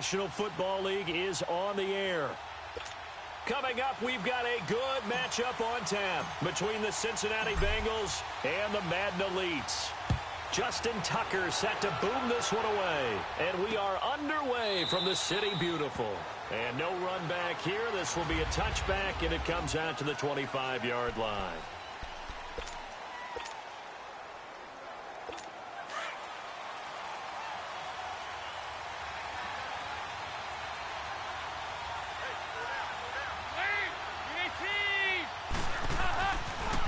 National Football League is on the air. Coming up, we've got a good matchup on tap between the Cincinnati Bengals and the Madden Elites. Justin Tucker set to boom this one away. And we are underway from the City Beautiful. And no run back here. This will be a touchback, and it comes out to the 25-yard line.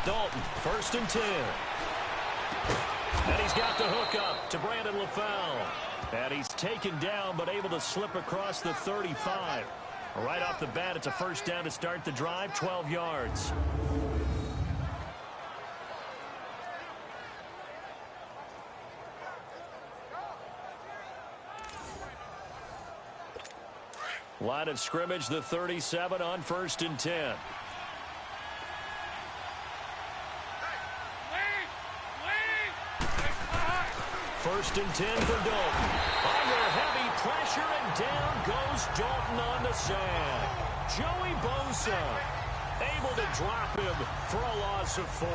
Dalton, 1st and 10. And he's got the hook up to Brandon LaFell. And he's taken down but able to slip across the 35. Right off the bat, it's a first down to start the drive, 12 yards. Line of scrimmage, the 37 on 1st and 10. First and 10 for Dalton. Under heavy pressure, and down goes Dalton on the sack. Joey Bosa able to drop him for a loss of 4.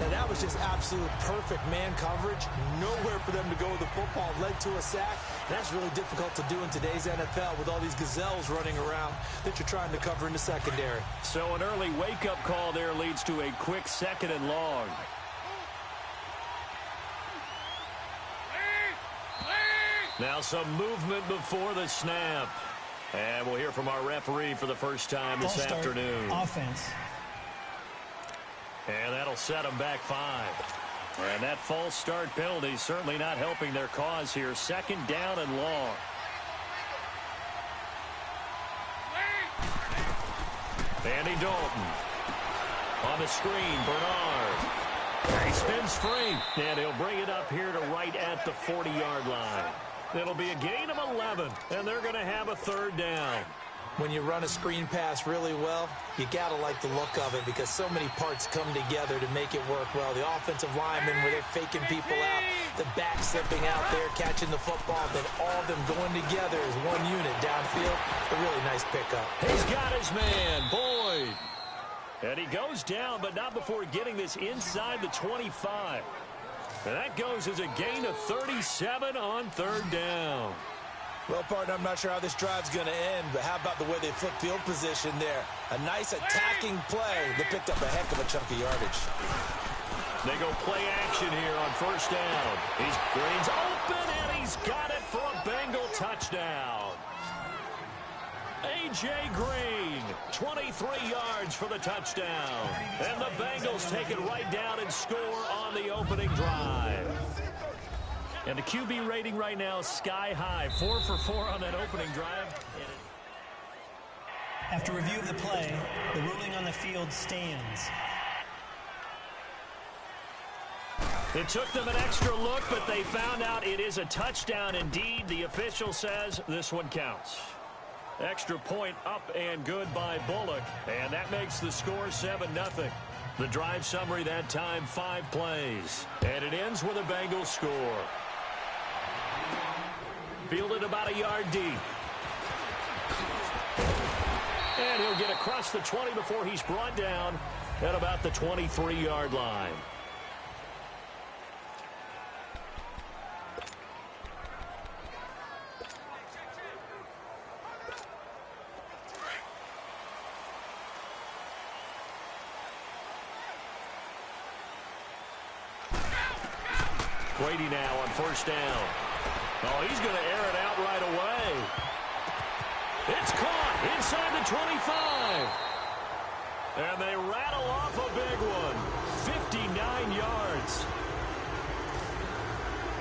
And that was just absolute perfect man coverage. Nowhere for them to go with the football. Led to a sack. That's really difficult to do in today's NFL with all these gazelles running around that you're trying to cover in the secondary. So an early wake-up call there leads to a quick 2nd and long. Now some movement before the snap. And we'll hear from our referee for the first time this afternoon. Offense. And that'll set them back 5. And that false start penalty certainly not helping their cause here. 2nd down and long. Andy Dalton. On the screen, Bernard. He spins free. And he'll bring it up here to right at the 40-yard line. It'll be a gain of 11, and they're going to have a 3rd down. When you run a screen pass really well, you got to like the look of it because so many parts come together to make it work well. The offensive linemen where they're faking people out, the back slipping out there, catching the football, then all of them going together as one unit downfield. A really nice pickup. He's got his man, Boyd. And he goes down, but not before getting this inside the 25. And that goes as a gain of 37 on 3rd down. Well, partner, I'm not sure how this drive's going to end, but how about the way they flip field position there? A nice attacking play that picked up a heck of a chunk of yardage. They go play action here on 1st down. Green's open, and he's got it for a Bengal touchdown. A.J. Green, 23 yards for the touchdown. And the Bengals take it right down and score on the opening drive. And the QB rating right now is sky high. 4 for 4 on that opening drive. After review of the play, the ruling on the field stands. It took them an extra look, but they found out it is a touchdown indeed. The official says this one counts. Extra point up and good by Bullock. And that makes the score 7-0. The drive summary that time, 5 plays. And it ends with a Bengals score. Fielded about a yard deep. And he'll get across the 20 before he's brought down at about the 23-yard line. Brady now on 1st down. Oh, he's going to air it out right away. It's caught inside the 25. And they rattle off a big one. 59 yards.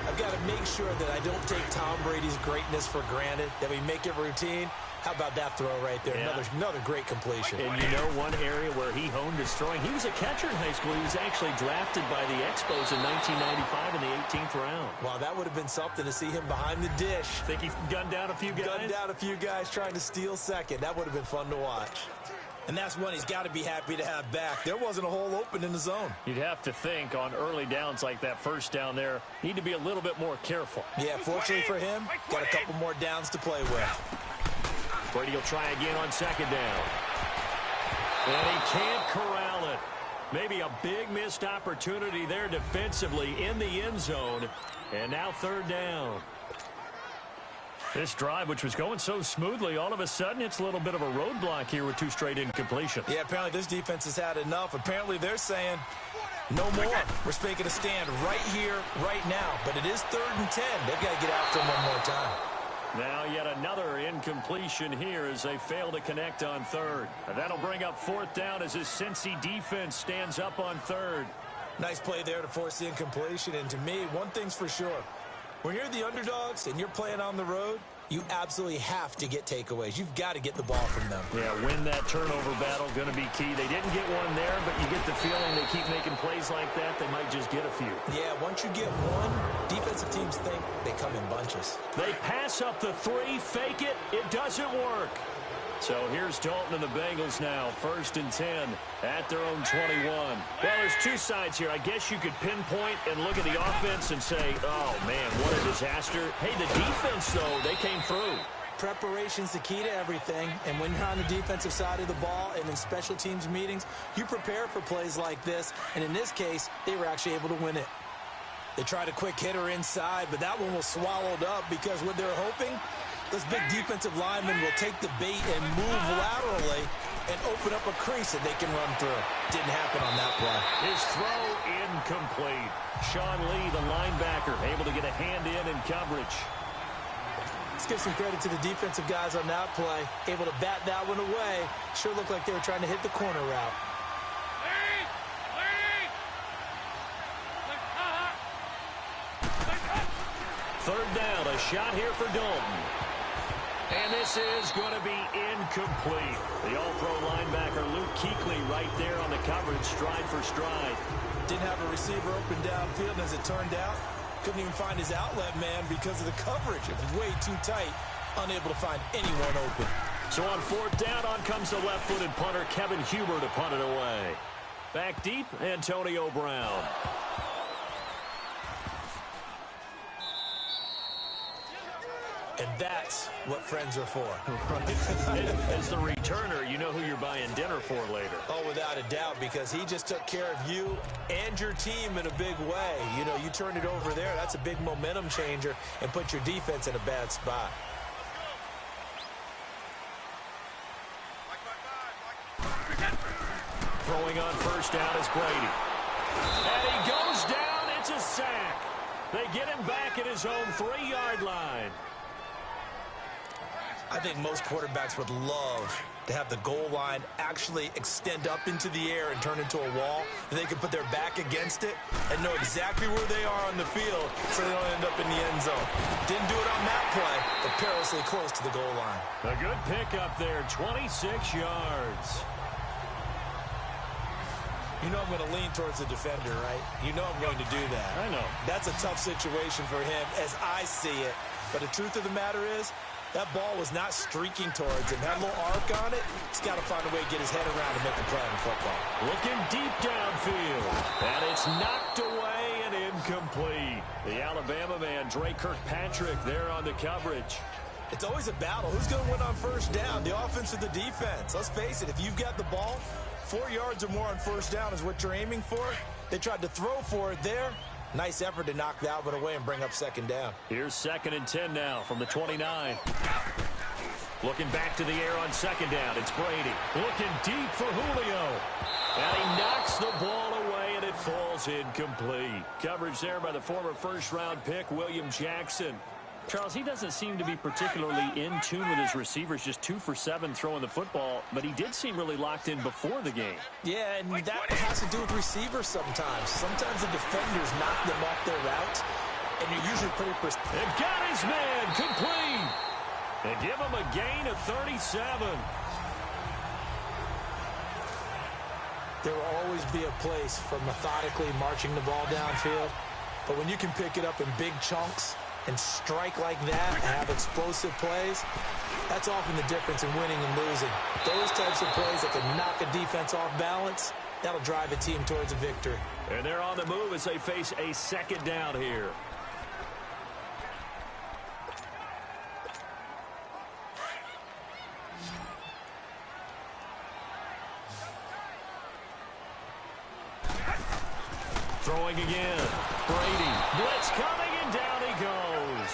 I've got to make sure that I don't take Tom Brady's greatness for granted, that we make it routine. How about that throw right there? Yeah. Another great completion. And you know one area where he honed his throwing? He was a catcher in high school. He was actually drafted by the Expos in 1995 in the 18th round. Wow, that would have been something to see him behind the dish. Think he gunned down a few guys? Gunned down a few guys trying to steal second. That would have been fun to watch. And that's one he's got to be happy to have back. There wasn't a hole open in the zone. You'd have to think on early downs like that first down there, need to be a little bit more careful. Yeah, fortunately for him, got a couple more downs to play with. Brady will try again on second down. And he can't corral it. Maybe a big missed opportunity there defensively in the end zone. And now third down. This drive, which was going so smoothly, all of a sudden it's a little bit of a roadblock here with 2 straight incompletions. Yeah, apparently this defense has had enough. Apparently they're saying, no more. We're making a stand right here, right now. But it is 3rd and 10. They've got to get after him one more time. Now yet another incompletion here as they fail to connect on 3rd. And that'll bring up 4th down as his Cincy defense stands up on 3rd. Nice play there to force the incompletion. And to me, one thing's for sure. When you're the underdogs and you're playing on the road, you absolutely have to get takeaways. You've got to get the ball from them. Yeah, win that turnover battle, going to be key. They didn't get one there, but you get the feeling they keep making plays like that, they might just get a few. Yeah, once you get one, defensive teams think they come in bunches. They pass up the 3, fake it, it doesn't work. So here's Dalton and the Bengals now, 1st and 10 at their own 21. Well, there's 2 sides here. I guess you could pinpoint and look at the offense and say, oh, man, what a disaster. Hey, the defense, though, they came through. Preparation's the key to everything, and when you're on the defensive side of the ball and in special teams meetings, you prepare for plays like this, and in this case, they were actually able to win it. They tried a quick hitter inside, but that one was swallowed up because what they're hoping, those big defensive linemen will take the bait and move laterally and open up a crease that they can run through. Didn't happen on that play. His throw incomplete. Sean Lee, the linebacker, able to get a hand in coverage. Let's give some credit to the defensive guys on that play. Able to bat that one away. Sure looked like they were trying to hit the corner route. Third down, a shot here for Dalton. And this is going to be incomplete. The all-pro linebacker Luke Kuechly right there on the coverage, stride for stride. Didn't have a receiver open downfield, as it turned out. Couldn't even find his outlet man because of the coverage. It was way too tight. Unable to find anyone open. So on 4th down, on comes the left-footed punter Kevin Huber to punt it away. Back deep, Antonio Brown. And that's what friends are for. As the returner, you know who you're buying dinner for later. Oh, without a doubt, because he just took care of you and your team in a big way. You know, you turned it over there. That's a big momentum changer and put your defense in a bad spot. Throwing on 1st down is Brady. And he goes down. It's a sack. They get him back at his own 3-yard line. I think most quarterbacks would love to have the goal line actually extend up into the air and turn into a wall, and they can put their back against it and know exactly where they are on the field so they don't end up in the end zone. Didn't do it on that play, but perilously close to the goal line. A good pickup there, 26 yards. You know I'm going to lean towards the defender, right? You know I'm going to do that. I know. That's a tough situation for him as I see it. But the truth of the matter is, that ball was not streaking towards him. Had a little arc on it. He's got to find a way to get his head around and make a play on the football. Looking deep downfield. And it's knocked away and incomplete. The Alabama man, Dre Kirkpatrick, there on the coverage. It's always a battle. Who's going to win on 1st down? The offense or the defense? Let's face it, if you've got the ball, 4 yards or more on 1st down is what you're aiming for. They tried to throw for it there. Nice effort to knock that one away and bring up 2nd down. Here's 2nd and 10 now from the 29. Looking back to the air on 2nd down. It's Brady. Looking deep for Julio. And he knocks the ball away, and it falls incomplete. Coverage there by the former 1st-round pick, William Jackson. Charles, he doesn't seem to be particularly in tune with his receivers, just 2 for 7 throwing the football, but he did seem really locked in before the game. Yeah, and that has to do with receivers sometimes. Sometimes the defenders knock them off their route, and you're usually pretty precise. And got his man complete. And give him a gain of 37. There will always be a place for methodically marching the ball downfield, but when you can pick it up in big chunks, and strike like that and have explosive plays, that's often the difference in winning and losing. Those types of plays that can knock a defense off balance, that'll drive a team towards a victory. And they're on the move as they face a second down here. Throwing again. Brady. Blitz coming, and down he goes.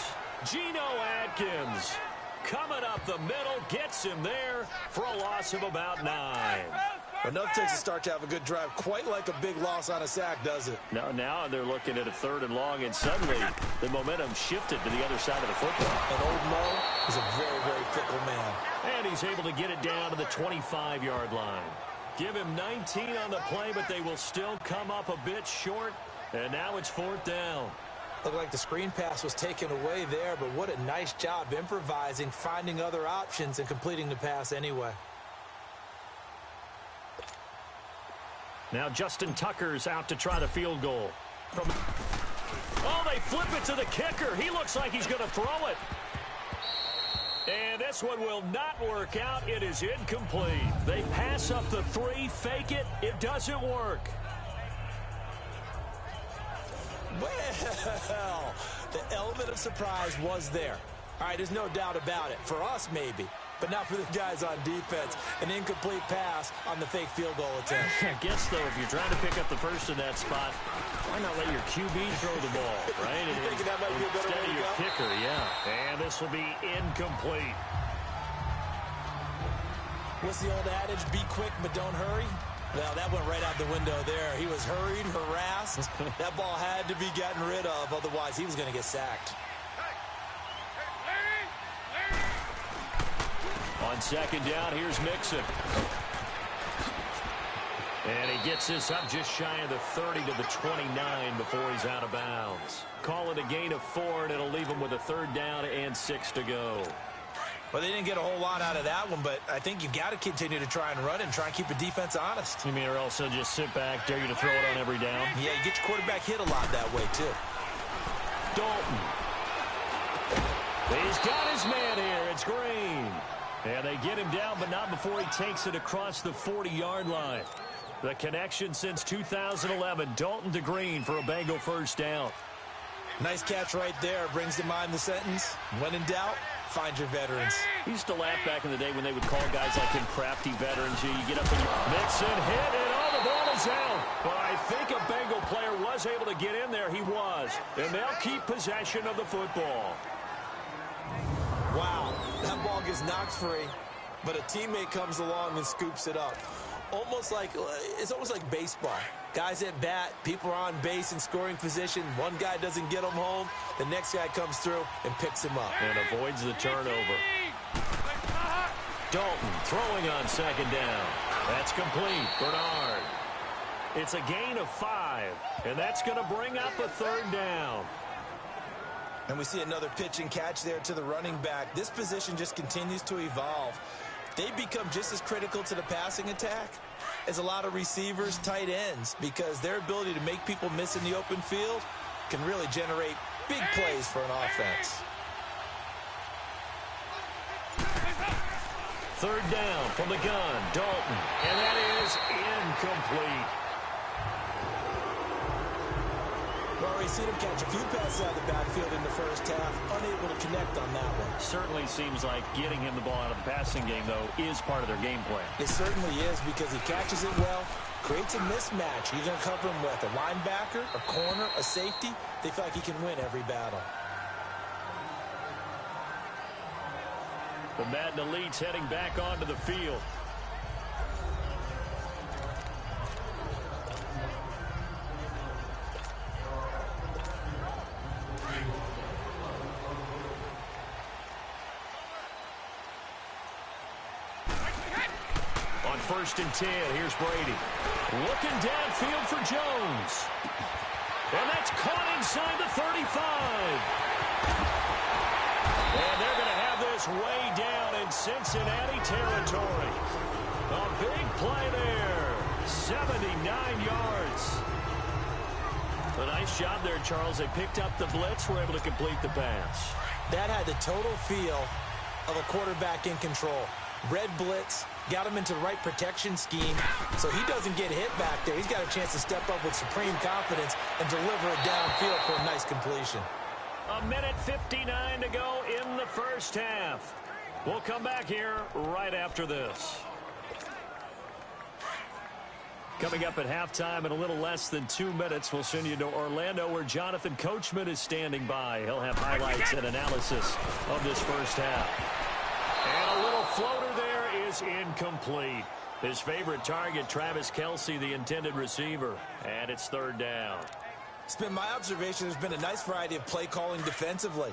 Geno Atkins coming up the middle, gets him there for a loss of about 9. Enough takes a start to have a good drive. Quite like a big loss on a sack, does it? Now they're looking at a 3rd and long, and suddenly the momentum shifted to the other side of the football. And old Mo is a very, very fickle man. And he's able to get it down to the 25-yard line. Give him 19 on the play, but they will still come up a bit short. And now it's 4th down. Looked like the screen pass was taken away there, but what a nice job improvising, finding other options, and completing the pass anyway. Now Justin Tucker's out to try the field goal. Oh, they flip it to the kicker. He looks like he's going to throw it. And this one will not work out. It is incomplete. They pass up the 3, fake it. It doesn't work. Well, the element of surprise was there. All right, there's no doubt about it. For us, maybe. But not for the guys on defense. An incomplete pass on the fake field goal attempt. I guess, though, if you're trying to pick up the first in that spot, why not let your QB throw the ball, right? You think that might be a better way to your go? kicker, yeah. And this will be incomplete. What's the old adage? Be quick, but don't hurry. Well, that went right out the window there. He was hurried, harassed. That ball had to be gotten rid of. Otherwise, he was going to get sacked. On second down, here's Mixon. And he gets this up just shy of the 30 to the 29 before he's out of bounds. Call it a gain of 4, and it'll leave him with a 3rd down and 6 to go. Well, they didn't get a whole lot out of that one, but I think you've got to continue to try and run and try and keep the defense honest. You mean, or also just sit back, dare you to throw it on every down? Yeah, you get your quarterback hit a lot that way, too. Dalton. He's got his man here. It's Green. And they get him down, but not before he takes it across the 40-yard line. The connection since 2011, Dalton to Green for a Bengal 1st down. Nice catch right there. Brings to mind the sentence, when in doubt, find your veterans. He used to laugh back in the day when they would call guys like him crafty veterans. You get up and Mixon hit, and all the ball is out. But I think a Bengal player was able to get in there. He was. And they'll keep possession of the football. Wow, that ball gets knocked free, but a teammate comes along and scoops it up. It's almost like baseball. Guys at bat, people are on base in scoring position. One guy doesn't get him home. The next guy comes through and picks him up. And avoids the turnover. Dalton throwing on second down. That's complete. Bernard. It's a gain of 5, and that's going to bring up a 3rd down. And we see another pitch and catch there to the running back. This position just continues to evolve. They become just as critical to the passing attack as a lot of receivers, tight ends, because their ability to make people miss in the open field can really generate big plays for an offense. 3rd down from the gun, Dalton. And that is incomplete. We've already seen him catch a few passes out of the backfield in the first half, unable to connect on that one. Certainly seems like getting him the ball out of the passing game, though, is part of their game plan. It certainly is, because he catches it well, creates a mismatch. You're going to cover him with a linebacker, a corner, a safety. They feel like he can win every battle. The Madden Elites heading back onto the field. On 1st and 10, here's Brady. Looking downfield for Jones. And that's caught inside the 35. And they're going to have this way down in Cincinnati territory. A big play there. 79 yards. A nice job there, Charles. They picked up the blitz, were able to complete the pass. That had the total feel of a quarterback in control. Red blitz, got him into the right protection scheme, so he doesn't get hit back there. He's got a chance to step up with supreme confidence and deliver it downfield for a nice completion. A minute 59 to go in the first half. We'll come back here right after this. Coming up at halftime in a little less than 2 minutes, we'll send you to Orlando where Jonathan Coachman is standing by. He'll have highlights and analysis of this first half. And a little floater there is incomplete. His favorite target, Travis Kelce, the intended receiver. And it's third down. It's been my observation there's been a nice variety of play calling defensively.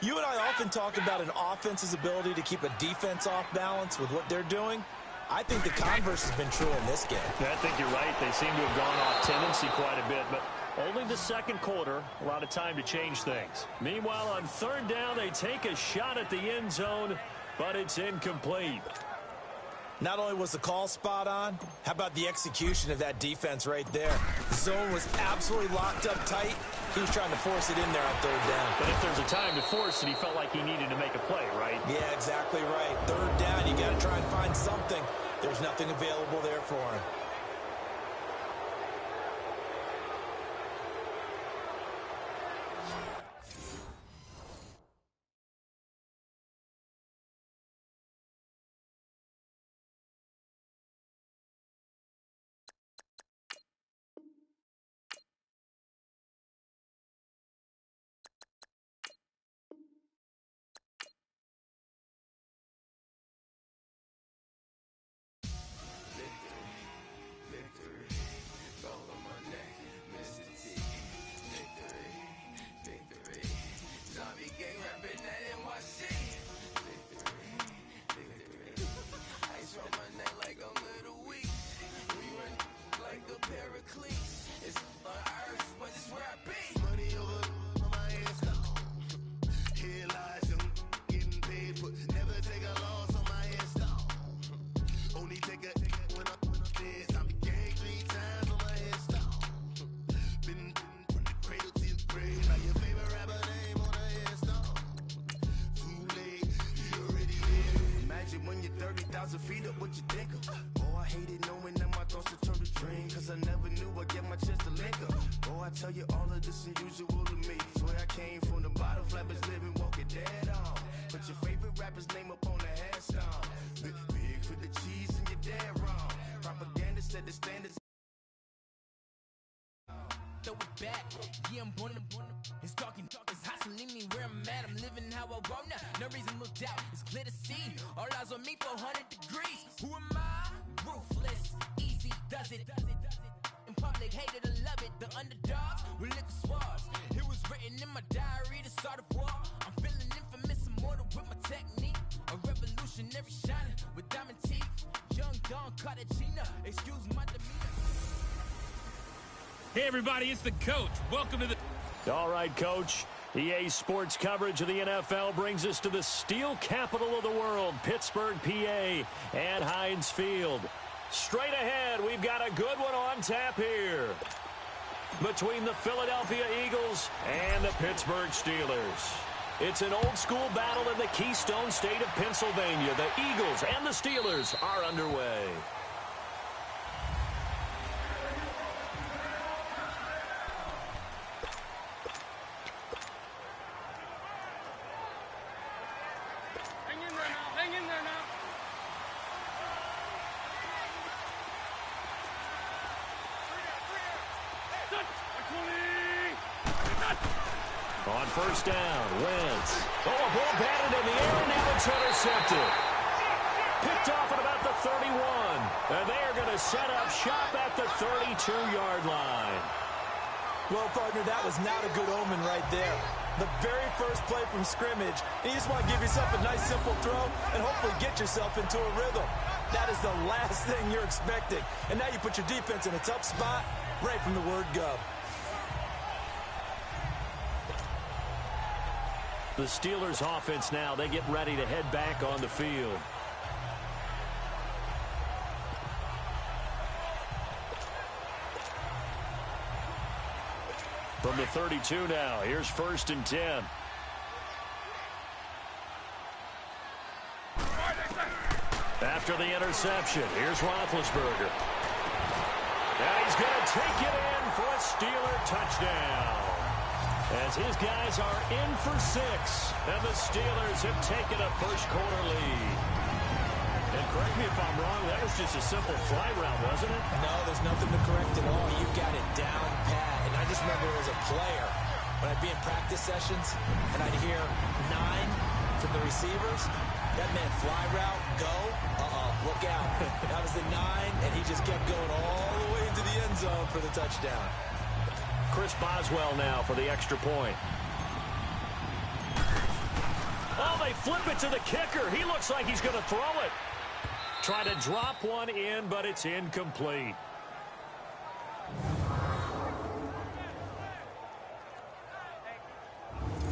You and I often talk about an offense's ability to keep a defense off balance with what they're doing. I think the converse has been true in this game. Yeah, I think you're right. They seem to have gone off tendency quite a bit, but only the second quarter, a lot of time to change things. Meanwhile, on third down, they take a shot at the end zone, but it's incomplete. Not only was the call spot on, how about the execution of that defense right there? The zone was absolutely locked up tight. He was trying to force it in there on third down. But if there's a time to force it, he felt like he needed to make a play, right? Yeah, exactly right. Third down, you got to try and find something. There's nothing available there for him. Feet up, what you think of? Oh, I hated knowing that my thoughts would turn to dream, cause I never knew I'd get my chance to link up. Oh, I tell you all of this unusual to me. Swear I came from the bottom, flappers living, walking dead on. Put your favorite rapper's name up on the headstone. Big for the cheese and you're dead wrong. Propaganda said the standards. Throw it back, yeah, I'm born to it's talking, it's hustling me where I'm at. I'm living how I want now. No reason to look out, it's clear to see. All eyes on me for 100 degrees. Who am I? Ruthless, easy, does it. In public, hated to love it. The underdogs will lick the swabs. It was written in my diary to start a war. I'm feeling infamous, immortal with my technique. A revolutionary shining with diamond teeth. Young Don Cartagena, excuse my demeanor. Hey, everybody, it's the coach. Welcome to the... All right, Coach. EA Sports coverage of the NFL brings us to the steel capital of the world, Pittsburgh, PA, at Heinz Field. Straight ahead, we've got a good one on tap here between the Philadelphia Eagles and the Pittsburgh Steelers. It's an old-school battle in the Keystone State of Pennsylvania. The Eagles and the Steelers are underway. On first down, Wentz. Oh, a ball batted in the air, and now it's intercepted. Picked off at about the 31. And they are going to set up shop at the 32-yard line. Well, partner, that was not a good omen right there. The very first play from scrimmage, and you just want to give yourself a nice, simple throw and hopefully get yourself into a rhythm. That is the last thing you're expecting. And now you put your defense in a tough spot right from the word go. The Steelers offense now, they get ready to head back on the field. From the 32 now, here's 1st and 10. After the interception, here's Roethlisberger. And he's going to take it in for a Steeler touchdown. As his guys are in for 6, and the Steelers have taken a first-quarter lead. And correct me if I'm wrong, that was just a simple fly route, wasn't it? No, there's nothing to correct at all. You got it down pat. And I just remember as a player, when I'd be in practice sessions, and I'd hear 9 from the receivers, that meant fly route, go, look out. That was the 9, and he just kept going all the way into the end zone for the touchdown. Chris Boswell now for the extra point. Oh, they flip it to the kicker. He looks like he's going to throw it. Try to drop one in, but it's incomplete.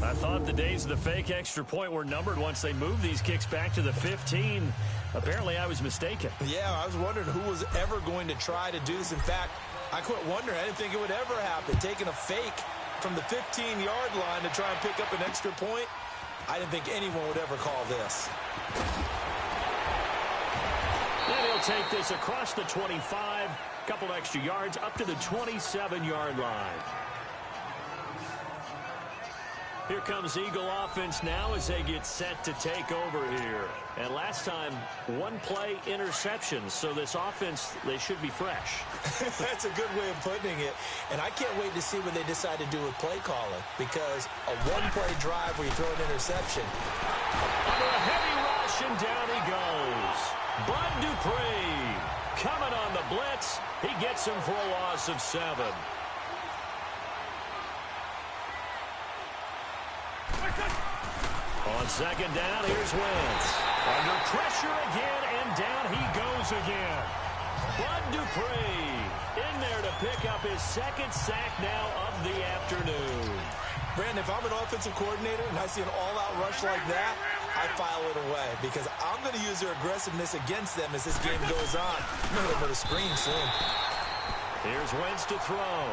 I thought the days of the fake extra point were numbered once they moved these kicks back to the 15. Apparently, I was mistaken. Yeah, I was wondering who was ever going to try to do this. In fact, I quit wondering. I didn't think it would ever happen. Taking a fake from the 15-yard line to try and pick up an extra point, I didn't think anyone would ever call this. And he'll take this across the 25, a couple extra yards up to the 27-yard line. Here comes Eagle offense now as they get set to take over here. And last time, one-play interceptions. So this offense, they should be fresh. That's a good way of putting it. And I can't wait to see what they decide to do with play calling. Because a one-play drive where you throw an interception. Under a heavy rush, and down he goes. Bud Dupree coming on the blitz. He gets him for a loss of 7. On 2nd down, here's Wentz. Under pressure again, and down he goes again. Bud Dupree in there to pick up his 2nd sack now of the afternoon. Brandon, if I'm an offensive coordinator and I see an all-out rush like that, I file it away because I'm going to use their aggressiveness against them as this game goes on. I'm going to put a screen soon. Here's Wentz to throw.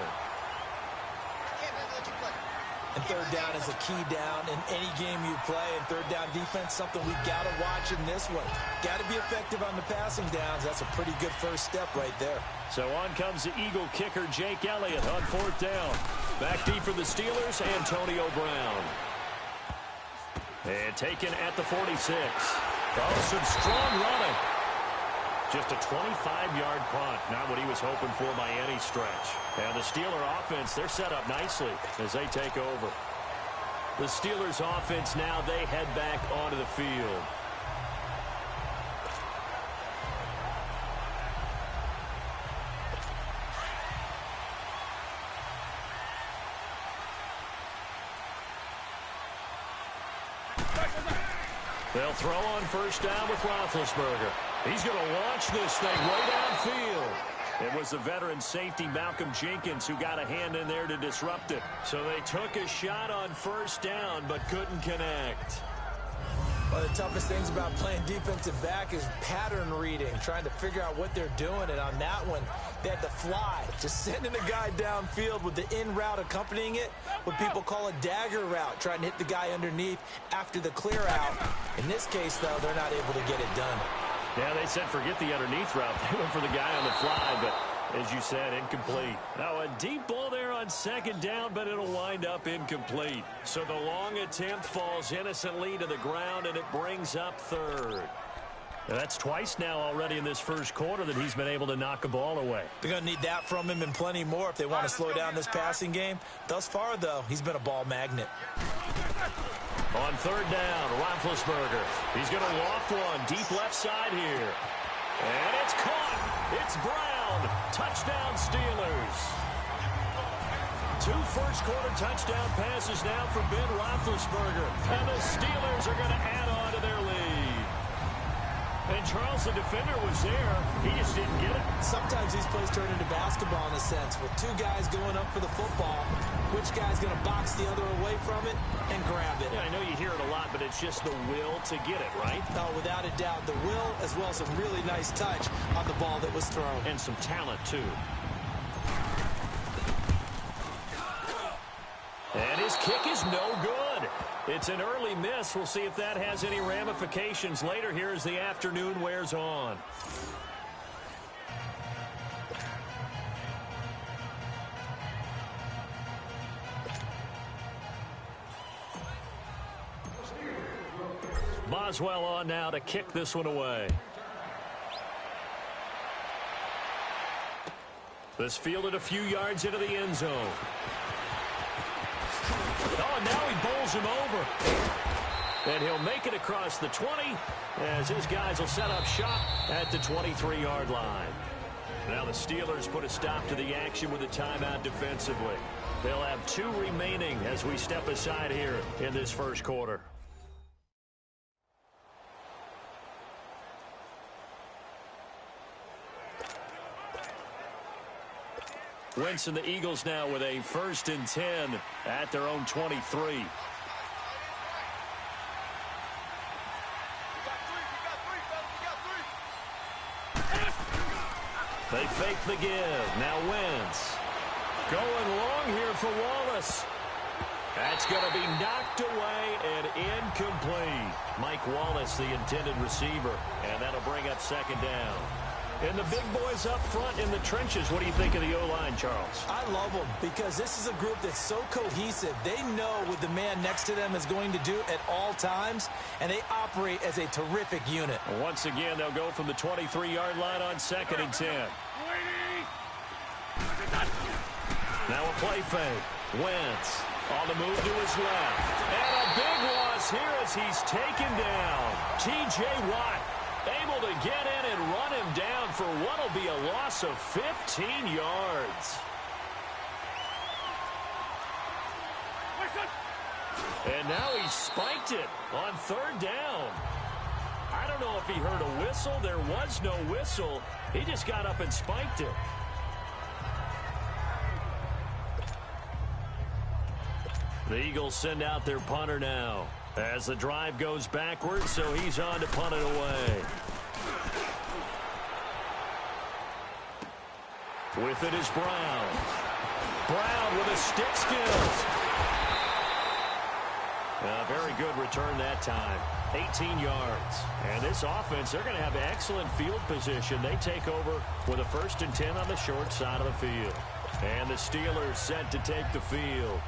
And 3rd down is a key down in any game you play. And 3rd down defense, something we got to watch in this one. Got to be effective on the passing downs. That's a pretty good first step right there. So on comes the Eagle kicker, Jake Elliott, on 4th down. Back deep for the Steelers, Antonio Brown. And taken at the 46. Oh, some strong running. Just a 25-yard punt. Not what he was hoping for by any stretch. And the Steeler offense, they're set up nicely as they take over. The Steelers offense now, they head back onto the field. They'll throw on 1st down with Roethlisberger. He's going to launch this thing right downfield. It was the veteran safety Malcolm Jenkins who got a hand in there to disrupt it. So they took a shot on 1st down but couldn't connect. One of the toughest things about playing defensive back is pattern reading, trying to figure out what they're doing. And on that one, they had to fly, just sending a guy downfield with the in route accompanying it, what people call a dagger route, trying to hit the guy underneath after the clear out. In this case, though, they're not able to get it done. Yeah, they said forget the underneath route. They went for the guy on the fly, but as you said, incomplete. Now a deep ball there on 2nd down, but it'll wind up incomplete. So the long attempt falls innocently to the ground, and it brings up 3rd. Now that's twice now already in this first quarter that he's been able to knock a ball away. They're going to need that from him and plenty more if they want to slow down this passing game. Thus far, though, he's been a ball magnet. On 3rd down, Roethlisberger. He's going to loft one deep left side here. And it's caught. It's Brown. Touchdown, Steelers. 2 first-quarter touchdown passes now for Ben Roethlisberger. And the Steelers are going to add on to their lead. And Charles, the defender, was there. He just didn't get it. Sometimes these plays turn into basketball in a sense, with 2 guys going up for the football. Which guy's going to box the other away from it and grab it? Yeah, I know you hear it a lot, but it's just the will to get it, right? Oh, without a doubt. The will, as well as some really nice touch on the ball that was thrown. And some talent, too. this kick is no good. It's an early miss. We'll see if that has any ramifications later here as the afternoon wears on. Boswell on now to kick this one away. This fielded a few yards into the end zone. Oh, and now he bowls him over. And he'll make it across the 20 as his guys will set up shop at the 23-yard line. Now the Steelers put a stop to the action with a timeout defensively. They'll have 2 remaining as we step aside here in this first quarter. Wentz and the Eagles now with a 1st and 10 at their own 23. They fake the give. Now Wentz. Going long here for Wallace. That's going to be knocked away and incomplete. Mike Wallace, the intended receiver. And that'll bring up 2nd down. And the big boys up front in the trenches. What do you think of the O-line, Charles? I love them because this is a group that's so cohesive. They know what the man next to them is going to do at all times, and they operate as a terrific unit. Once again, they'll go from the 23-yard line on 2nd and 10. Now a play fake. Wentz on the move to his left. And a big loss here as he's taken down. T.J. Watt able to get in and run him down for what will be a loss of 15 yards. And now he spiked it on 3rd down. I don't know if he heard a whistle. There was no whistle. He just got up and spiked it. The Eagles send out their punter now as the drive goes backwards, so he's on to punt it away. With it is Brown. Brown with a stick skills. A very good return that time. 18 yards. And this offense, they're going to have excellent field position. They take over with a 1st and 10 on the short side of the field. And the Steelers set to take the field.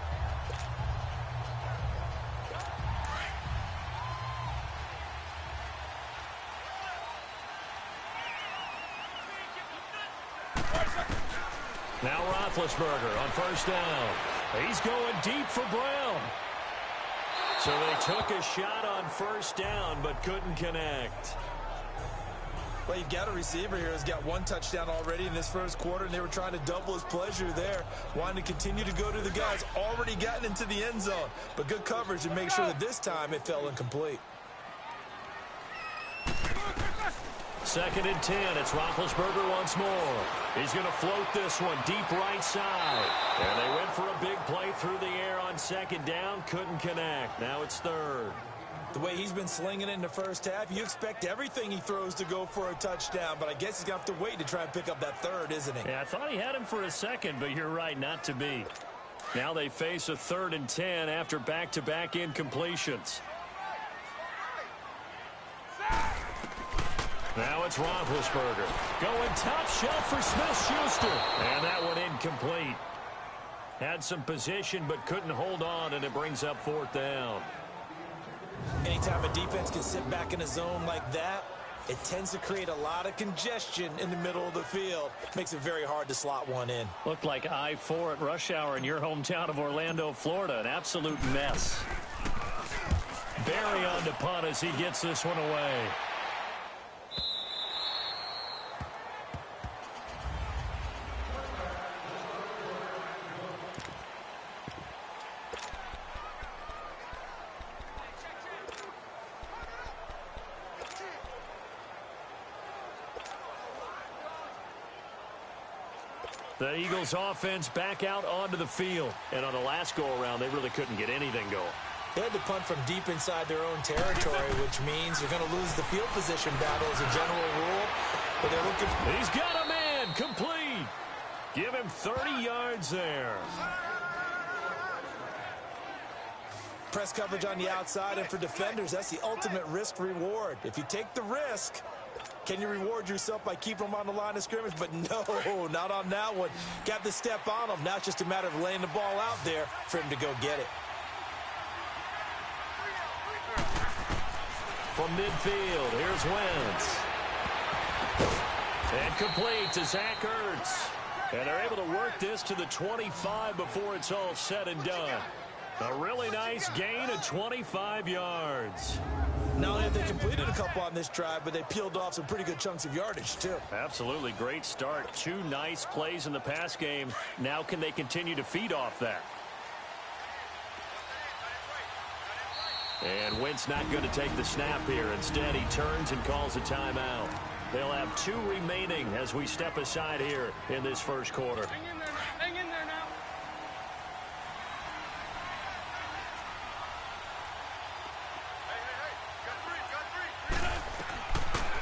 Now Roethlisberger on 1st down. He's going deep for Brown. So they took a shot on 1st down but couldn't connect. Well, you've got a receiver here who's got 1 touchdown already in this first quarter, and they were trying to double his pleasure there, wanting to continue to go to the guys already gotten into the end zone. But good coverage to make sure that this time it fell incomplete. 2nd and 10. It's Roethlisberger once more. He's going to float this one deep right side. And they went for a big play through the air on 2nd down. Couldn't connect. Now it's 3rd. The way he's been slinging it in the first half, you expect everything he throws to go for a touchdown. But I guess he's going to have to wait to try and pick up that 3rd, isn't he? Yeah, I thought he had him for a second, but you're right, not to be. Now they face a 3rd and 10 after back-to-back incompletions. Now it's Roethlisberger. Going top shelf for Smith-Schuster. And that one incomplete. Had some position but couldn't hold on, and it brings up 4th down. Anytime a defense can sit back in a zone like that, it tends to create a lot of congestion in the middle of the field. Makes it very hard to slot one in. Looked like I-4 at rush hour in your hometown of Orlando, Florida. An absolute mess. Barry on to punt as he gets this one away. The Eagles offense back out onto the field. And on the last go-around, they really couldn't get anything going. They had to punt from deep inside their own territory, which means you're going to lose the field position battle as a general rule. But they're looking. He's got a man complete. Give him 30 yards there. Press coverage on the outside, and for defenders, that's the ultimate risk-reward. If you take the risk, can you reward yourself by keeping them on the line of scrimmage? But no, not on that one. Got the step on him. Now it's just a matter of laying the ball out there for him to go get it. From midfield, here's Wentz. And complete to Zach Ertz. And they're able to work this to the 25 before it's all said and done. A really nice gain of 25 yards. Not only have they completed a couple on this drive, but they peeled off some pretty good chunks of yardage, too. Absolutely great start. 2 nice plays in the pass game. Now can they continue to feed off that? And Wentz not going to take the snap here. Instead, he turns and calls a timeout. They'll have 2 remaining as we step aside here in this first quarter. Hang in there now.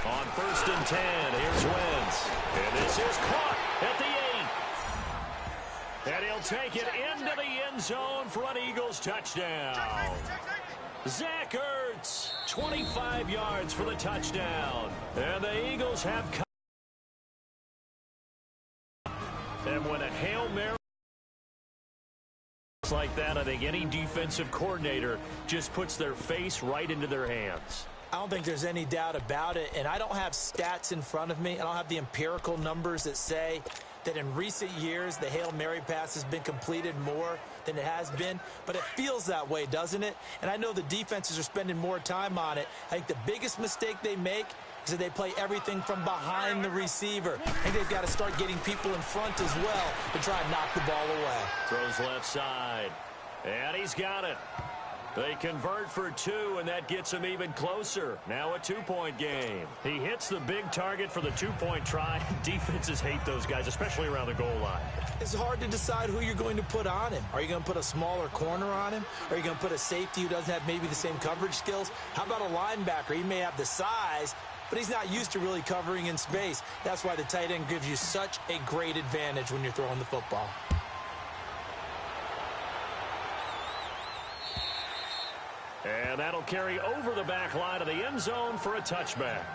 On 1st and 10, here's Wentz. And this is caught at the 8. And he'll take it into the end zone for an Eagles touchdown. Zach Ertz, 25 yards for the touchdown. And the Eagles have... And when a Hail Mary like that, I think any defensive coordinator just puts their face right into their hands. I don't think there's any doubt about it, and I don't have stats in front of me. I don't have the empirical numbers that say that in recent years the Hail Mary pass has been completed more than it has been, but it feels that way, doesn't it? And I know the defenses are spending more time on it. I think the biggest mistake they make is that they play everything from behind the receiver. I think they've got to start getting people in front as well to try and knock the ball away. Throws left side, and he's got it. They convert for 2, and that gets him even closer. Now a 2-point game. He hits the big target for the 2-point try. Defenses hate those guys, especially around the goal line. It's hard to decide who you're going to put on him. Are you going to put a smaller corner on him? Are you going to put a safety who doesn't have maybe the same coverage skills? How about a linebacker? He may have the size, but he's not used to really covering in space. That's why the tight end gives you such a great advantage when you're throwing the football. And that'll carry over the back line of the end zone for a touchback.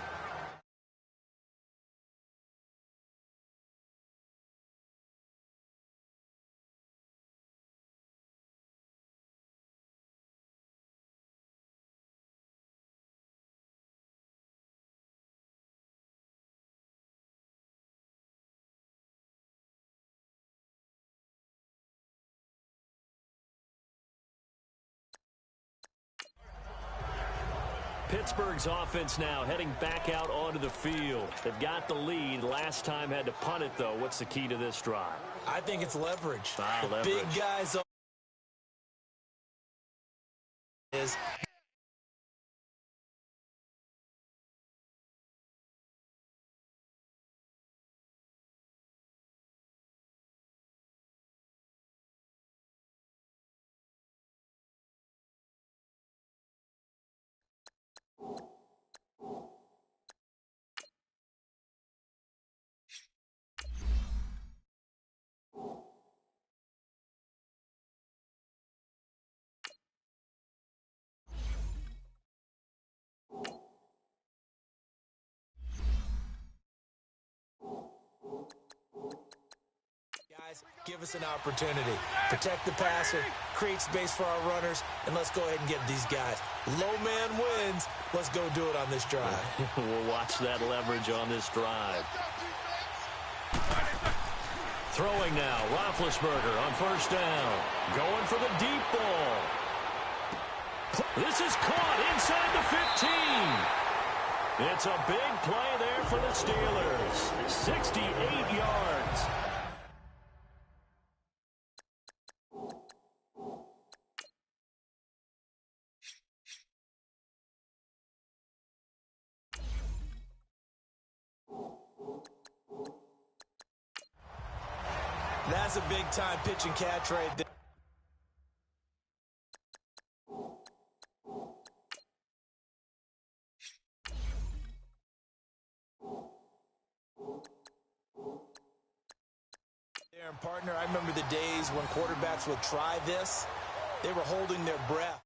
Pittsburgh's offense now heading back out onto the field. They've got the lead. Last time had to punt it, though. What's the key to this drive? I think it's leverage. Leverage. Big guys is give us an opportunity. Protect the passer, create space for our runners, and let's go ahead and get these guys. Low man wins. Let's go do it on this drive. We'll watch that leverage on this drive. Throwing now, Roethlisberger on 1st down. Going for the deep ball. This is caught inside the 15. It's a big play there for the Steelers. 68 yards. That's a big-time pitch and catch right there. And partner, I remember the days when quarterbacks would try this. They were holding their breath.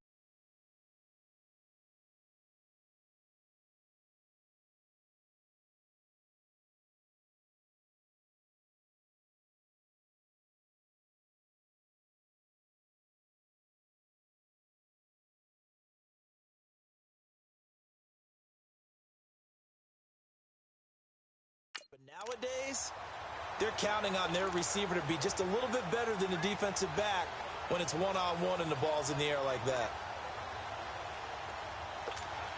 Nowadays, they're counting on their receiver to be just a little bit better than the defensive back when it's one-on-one and the ball's in the air like that.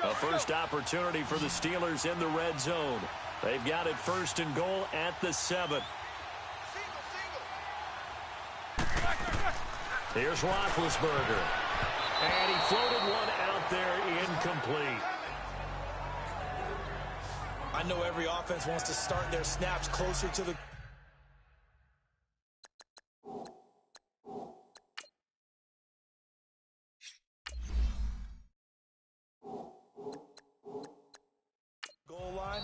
A first opportunity for the Steelers in the red zone. They've got it 1st and goal at the 7. Here's Roethlisberger. And he floated one out there incomplete. I know every offense wants to start their snaps closer to the goal line,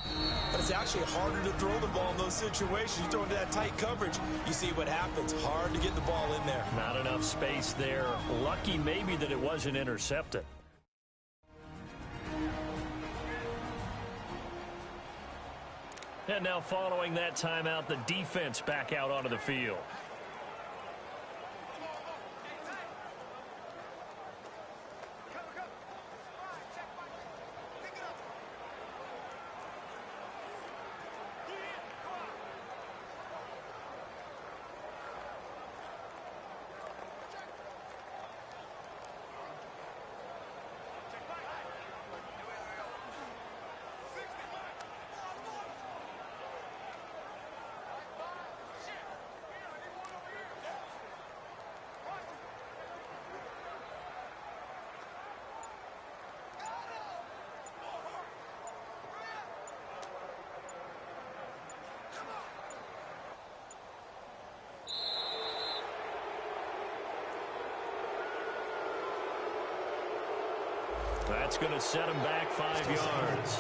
but it's actually harder to throw the ball in those situations. You throw into that tight coverage, you see what happens. Hard to get the ball in there. Not enough space there. Lucky maybe that it wasn't intercepted. And now following that timeout, the defense back out onto the field. That's going to set him back 5 yards.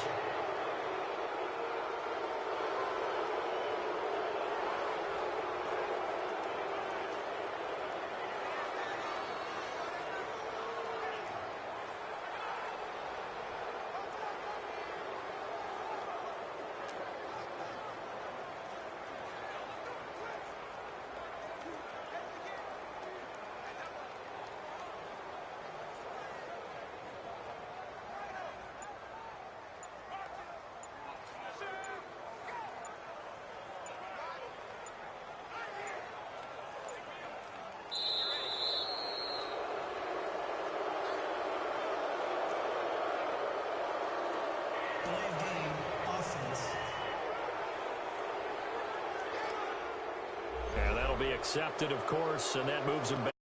And that'll be accepted, of course, and that moves him back.